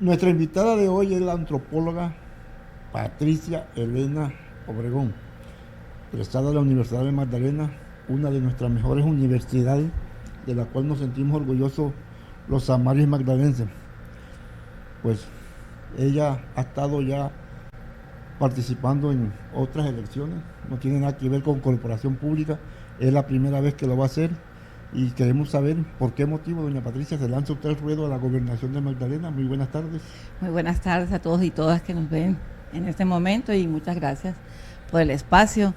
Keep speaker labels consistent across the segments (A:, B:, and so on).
A: Nuestra invitada de hoy es la antropóloga Patricia Elena Obregón, egresada de la Universidad de Magdalena, una de nuestras mejores universidades, de la cual nos sentimos orgullosos los samaris magdalenses. Pues ella ha estado ya participando en otras elecciones, no tiene nada que ver con corporación pública, es la primera vez que lo va a hacer y queremos saber por qué motivo, doña Patricia, se lanza usted el ruedo a la gobernación de Magdalena. Muy buenas tardes.
B: Muy buenas tardes a todos y todas que nos ven en este momento y muchas gracias por el espacio.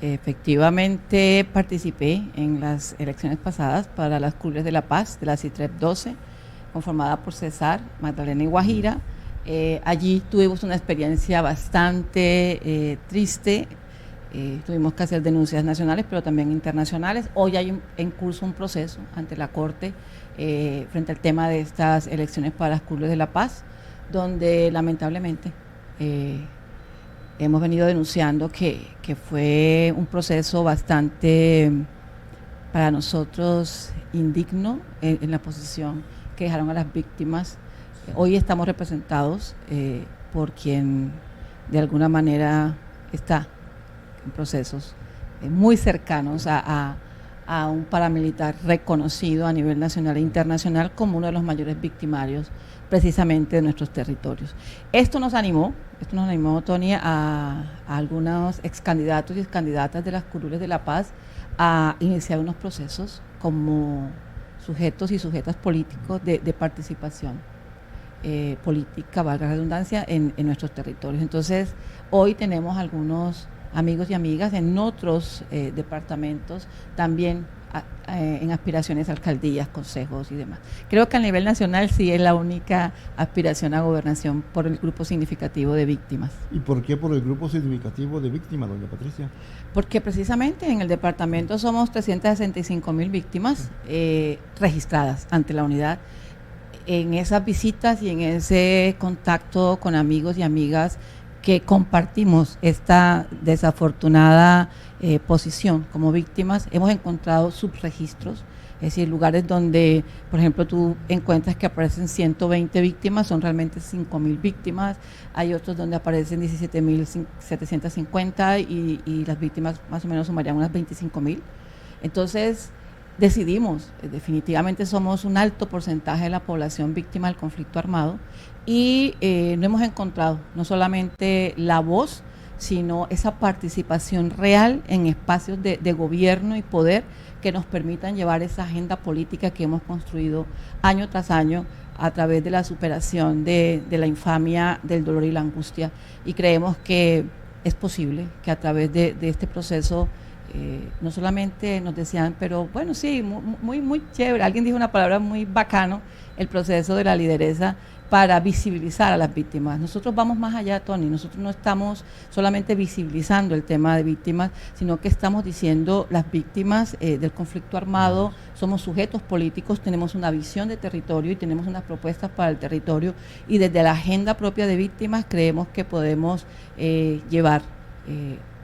B: Efectivamente participé en las elecciones pasadas para las curules de La Paz de la CITREP 12, conformada por Cesar, Magdalena y Guajira. Allí tuvimos una experiencia bastante triste. Tuvimos que hacer denuncias nacionales, pero también internacionales. Hoy hay en curso un proceso ante la Corte frente al tema de estas elecciones para las curules de La Paz, donde lamentablemente hemos venido denunciando que fue un proceso bastante, para nosotros, indigno en la posición que dejaron a las víctimas. Hoy estamos representados por quien de alguna manera está en procesos muy cercanos a un paramilitar reconocido a nivel nacional e internacional como uno de los mayores victimarios precisamente de nuestros territorios. Esto nos animó, Tony, a algunos ex candidatos y ex candidatas de las curules de La Paz a iniciar unos procesos como sujetos y sujetas políticos de participación política, valga la redundancia, en nuestros territorios. Entonces, hoy tenemos algunos amigos y amigas en otros departamentos, también en aspiraciones a alcaldías, consejos y demás. Creo que a nivel nacional sí es la única aspiración a gobernación por el grupo significativo de víctimas.
A: ¿Y por qué por el grupo significativo de víctimas, doña Patricia?
B: Porque precisamente en el departamento somos 365,000 víctimas registradas ante la unidad. En esas visitas y en ese contacto con amigos y amigas que compartimos esta desafortunada posición como víctimas, hemos encontrado subregistros, es decir, lugares donde, por ejemplo, tú encuentras que aparecen 120 víctimas, son realmente 5,000 víctimas, hay otros donde aparecen 17,750 y las víctimas más o menos sumarían unas 25,000. Entonces, decidimos, definitivamente somos un alto porcentaje de la población víctima del conflicto armado y no hemos encontrado no solamente la voz, sino esa participación real en espacios de gobierno y poder que nos permitan llevar esa agenda política que hemos construido año tras año a través de la superación de la infamia, del dolor y la angustia. Y creemos que es posible que a través de este proceso no solamente nos decían, pero bueno, sí, muy chévere, alguien dijo una palabra muy bacano, el proceso de la lideresa para visibilizar a las víctimas. Nosotros vamos más allá, Tony, nosotros no estamos solamente visibilizando el tema de víctimas, sino que estamos diciendo las víctimas del conflicto armado, somos sujetos políticos, tenemos una visión de territorio y tenemos unas propuestas para el territorio y desde la agenda propia de víctimas creemos que podemos llevar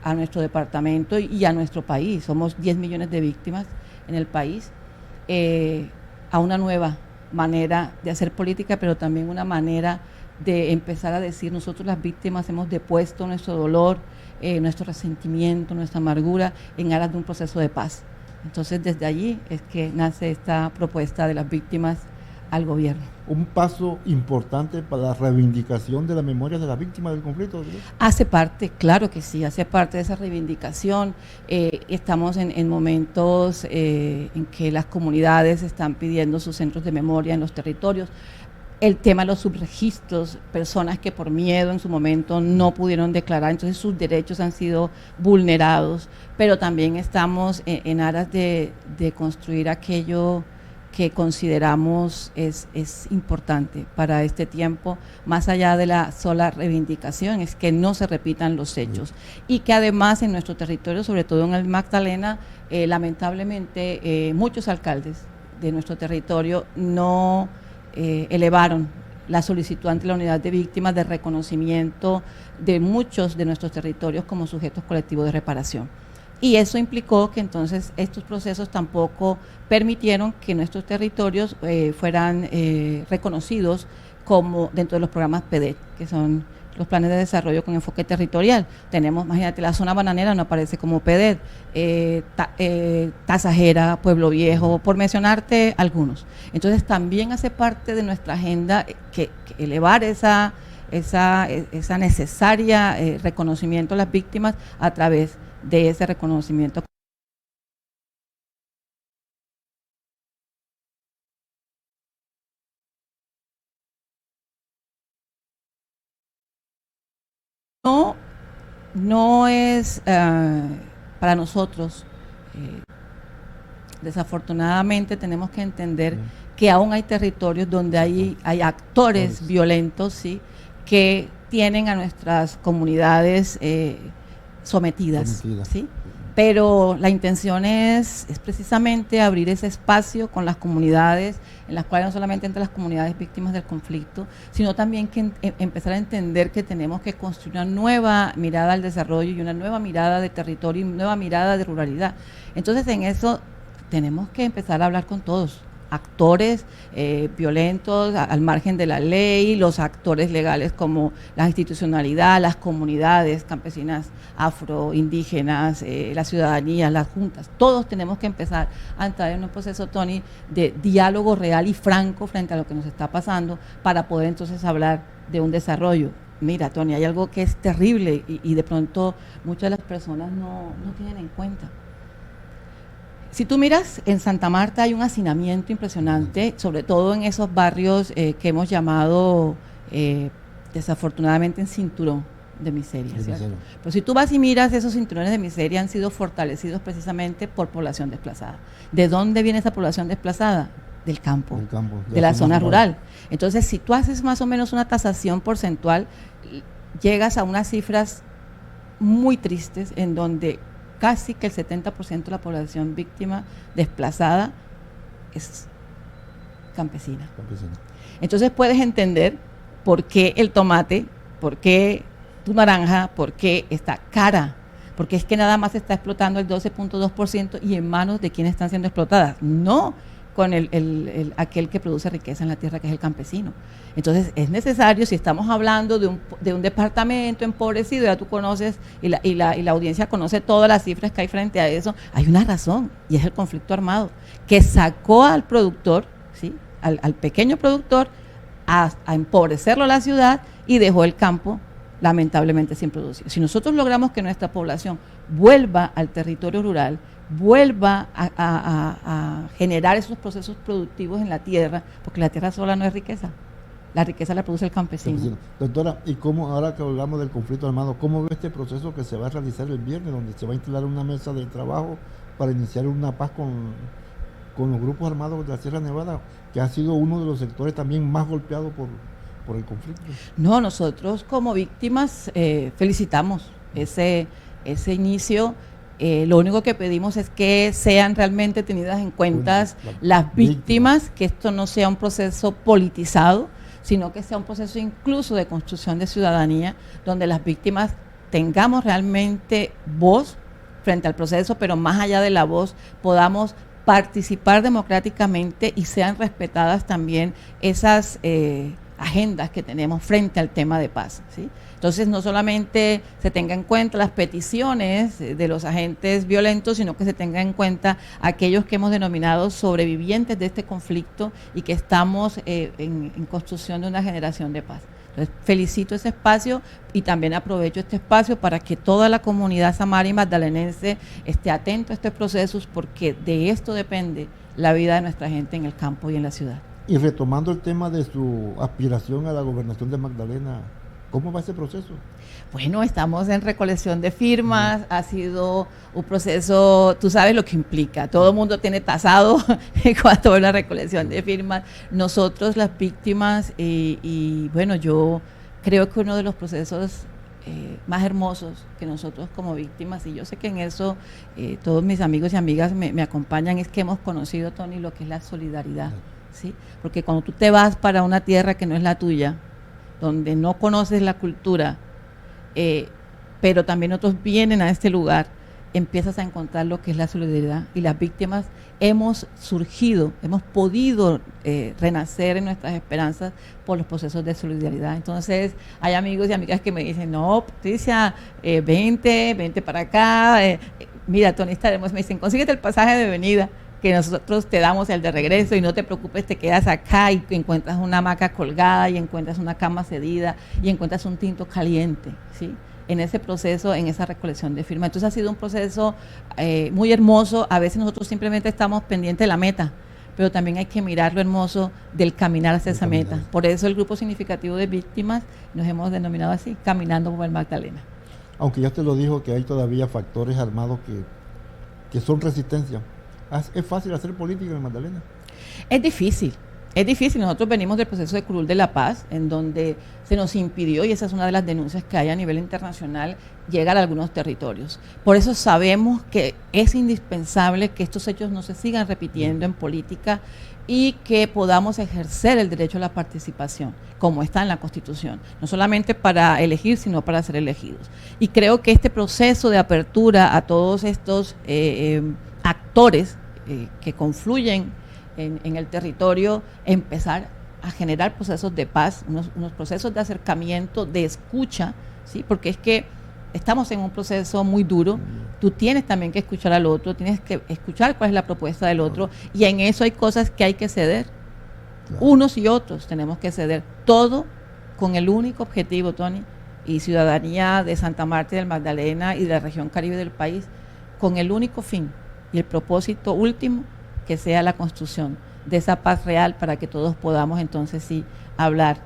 B: a nuestro departamento y a nuestro país, somos 10 millones de víctimas en el país, a una nueva manera de hacer política, pero también una manera de empezar a decir, nosotros las víctimas hemos depuesto nuestro dolor, nuestro resentimiento, nuestra amargura en aras de un proceso de paz. Entonces, desde allí es que nace esta propuesta de las víctimas al gobierno.
A: Un paso importante para la reivindicación de la memoria de las víctimas del conflicto, ¿sí?
B: Hace parte, claro que sí, hace parte de esa reivindicación. Estamos en momentos en que las comunidades están pidiendo sus centros de memoria en los territorios. El tema de los subregistros, personas que por miedo en su momento no pudieron declarar, entonces sus derechos han sido vulnerados, pero también estamos en aras de construir aquello que consideramos es importante para este tiempo, más allá de la sola reivindicación, es que no se repitan los hechos y que además en nuestro territorio, sobre todo en el Magdalena, lamentablemente muchos alcaldes de nuestro territorio no elevaron la solicitud ante la unidad de víctimas de reconocimiento de muchos de nuestros territorios como sujetos colectivos de reparación. Y eso implicó que entonces estos procesos tampoco permitieron que nuestros territorios fueran reconocidos como dentro de los programas PEDET, que son los planes de desarrollo con enfoque territorial. Tenemos, imagínate, la zona bananera no aparece como PEDET, Tasajera, Pueblo Viejo, por mencionarte algunos. Entonces también hace parte de nuestra agenda que elevar esa necesaria reconocimiento a las víctimas a través de ese reconocimiento. No es para nosotros, desafortunadamente tenemos que entender que aún hay territorios donde hay actores violentos, ¿sí?, que tienen a nuestras comunidades sometidas, ¿sí? Pero la intención es precisamente abrir ese espacio con las comunidades, en las cuales no solamente entre las comunidades víctimas del conflicto, sino también que empezar a entender que tenemos que construir una nueva mirada al desarrollo y una nueva mirada de territorio y una nueva mirada de ruralidad. Entonces, en eso tenemos que empezar a hablar con todos, actores violentos al margen de la ley, los actores legales como la institucionalidad, las comunidades campesinas, afro, indígenas, la ciudadanía, las juntas. Todos tenemos que empezar a entrar en un proceso, Tony, de diálogo real y franco frente a lo que nos está pasando para poder entonces hablar de un desarrollo. Mira, Tony, hay algo que es terrible y de pronto muchas de las personas no tienen en cuenta. Si tú miras, en Santa Marta hay un hacinamiento impresionante, sobre todo en esos barrios que hemos llamado desafortunadamente en cinturón de miseria, ¿cierto? Pero si tú vas y miras, esos cinturones de miseria han sido fortalecidos precisamente por población desplazada. ¿De dónde viene esa población desplazada? Del campo, de la zona rural. Entonces, si tú haces más o menos una tasación porcentual, llegas a unas cifras muy tristes en donde casi que el 70% de la población víctima desplazada es campesina. Entonces puedes entender por qué el tomate, por qué tu naranja, por qué está cara, porque es que nada más está explotando el 12.2% y en manos de quienes están siendo explotadas, no con aquel que produce riqueza en la tierra, que es el campesino. Entonces es necesario, si estamos hablando de un departamento empobrecido, ya tú conoces y la audiencia conoce todas las cifras que hay frente a eso, hay una razón, y es el conflicto armado, que sacó al productor, ¿sí?, al pequeño productor, a empobrecerlo a la ciudad y dejó el campo lamentablemente sin producir. Si nosotros logramos que nuestra población vuelva al territorio rural, vuelva a generar esos procesos productivos en la tierra, porque la tierra sola no es riqueza, la riqueza la produce el campesino.
A: Doctora, ¿y cómo, ahora que hablamos del conflicto armado, cómo ve este proceso que se va a realizar el viernes, donde se va a instalar una mesa de trabajo para iniciar una paz con los grupos armados de la Sierra Nevada, que ha sido uno de los sectores también más golpeados por el conflicto?
B: No, nosotros como víctimas felicitamos ese inicio. Lo único que pedimos es que sean realmente tenidas en cuenta las víctimas, que esto no sea un proceso politizado, sino que sea un proceso incluso de construcción de ciudadanía, donde las víctimas tengamos realmente voz frente al proceso, pero más allá de la voz podamos participar democráticamente y sean respetadas también esas agendas que tenemos frente al tema de paz, ¿sí? Entonces, no solamente se tenga en cuenta las peticiones de los agentes violentos, sino que se tenga en cuenta aquellos que hemos denominado sobrevivientes de este conflicto y que estamos en construcción de una generación de paz. Entonces, felicito ese espacio y también aprovecho este espacio para que toda la comunidad samara y magdalenense esté atento a estos procesos, porque de esto depende la vida de nuestra gente en el campo y en la ciudad.
A: Y retomando el tema de su aspiración a la gobernación de Magdalena, ¿cómo va ese proceso?
B: Bueno, estamos en recolección de firmas, ha sido un proceso, tú sabes lo que implica, todo el mundo tiene tasado en cuanto a la recolección de firmas, nosotros las víctimas, y bueno, yo creo que uno de los procesos más hermosos que nosotros como víctimas, y yo sé que en eso todos mis amigos y amigas me acompañan, es que hemos conocido, Tony, lo que es la solidaridad, ¿sí? Porque cuando tú te vas para una tierra que no es la tuya, donde no conoces la cultura, pero también otros vienen a este lugar empiezas a encontrar lo que es la solidaridad, y las víctimas hemos surgido, hemos podido renacer en nuestras esperanzas por los procesos de solidaridad. Entonces hay amigos y amigas que me dicen, no, Patricia, vente para acá, mira, Tony, estaremos, me dicen, consíguete el pasaje de venida, que nosotros te damos el de regreso, y no te preocupes, te quedas acá y encuentras una hamaca colgada, y encuentras una cama cedida, y encuentras un tinto caliente, ¿sí?, en ese proceso, en esa recolección de firmas. Entonces ha sido un proceso muy hermoso. A veces nosotros simplemente estamos pendientes de la meta, pero también hay que mirar lo hermoso del caminar hacia esa meta. Por eso el grupo significativo de víctimas nos hemos denominado así, Caminando por el Magdalena.
A: Aunque ya te lo dijo que hay todavía factores armados que son resistencia. ¿Es fácil hacer política en Magdalena?
B: Es difícil. Es difícil. Nosotros venimos del proceso de Curul de la Paz, en donde se nos impidió, y esa es una de las denuncias que hay a nivel internacional, llegar a algunos territorios. Por eso sabemos que es indispensable que estos hechos no se sigan repitiendo en política y que podamos ejercer el derecho a la participación, como está en la Constitución, no solamente para elegir, sino para ser elegidos. Y creo que este proceso de apertura a todos estos actores que confluyen en el territorio, empezar a generar procesos de paz, unos procesos de acercamiento, de escucha, ¿sí? Porque es que estamos en un proceso muy duro. Tú tienes también que escuchar al otro, tienes que escuchar cuál es la propuesta del otro, y en eso hay cosas que hay que ceder. Claro. Unos y otros tenemos que ceder, todo con el único objetivo, Tony, y ciudadanía de Santa Marta y del Magdalena y de la región Caribe del país, con el único fin y el propósito último, que sea la construcción de esa paz real, para que todos podamos entonces sí hablar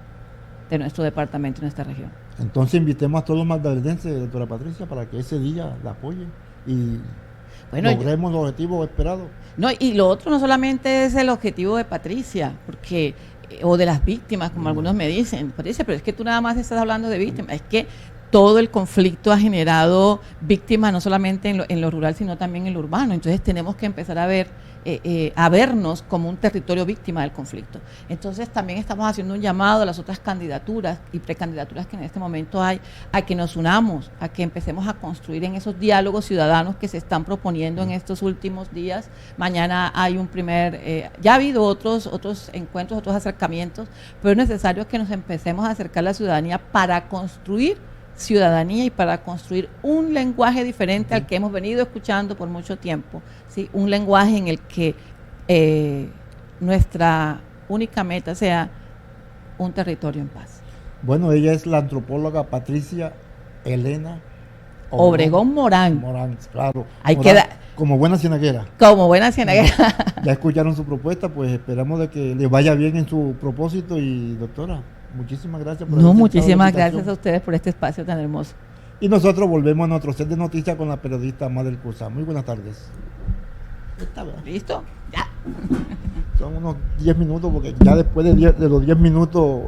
B: de nuestro departamento y nuestra región.
A: Entonces invitemos a todos los magdalenenses, doctora Patricia, para que ese día la apoyen y logremos los objetivos esperados.
B: No, y lo otro no solamente es el objetivo de Patricia, porque o de las víctimas, como algunos me dicen, Patricia, pero es que tú nada más estás hablando de víctimas, es que todo el conflicto ha generado víctimas, no solamente en lo rural, sino también en lo urbano. Entonces tenemos que empezar a vernos como un territorio víctima del conflicto. Entonces también estamos haciendo un llamado a las otras candidaturas y precandidaturas que en este momento hay, a que nos unamos, a que empecemos a construir en esos diálogos ciudadanos que se están proponiendo en estos últimos días. Mañana hay un ya ha habido otros encuentros, otros acercamientos, pero es necesario que nos empecemos a acercar a la ciudadanía para construir ciudadanía y para construir un lenguaje diferente al que hemos venido escuchando por mucho tiempo, ¿sí? Un lenguaje en el que nuestra única meta sea un territorio en paz.
A: Bueno, ella es la antropóloga Patricia Elena
B: Obregón Morán.
A: Morán, claro.
B: Hay
A: Morán,
B: que
A: como buena cienaguera.
B: Como buena cienaguera.
A: Ya escucharon su propuesta, pues esperamos de que le vaya bien en su propósito. Y doctora, muchísimas gracias por
B: muchísimas gracias a ustedes por este espacio tan hermoso.
A: Y nosotros volvemos a nuestro set de noticias con la periodista Madel Cursa. Muy buenas tardes.
B: ¿Listo? Ya.
A: Son unos 10 minutos, porque ya después de los 10 minutos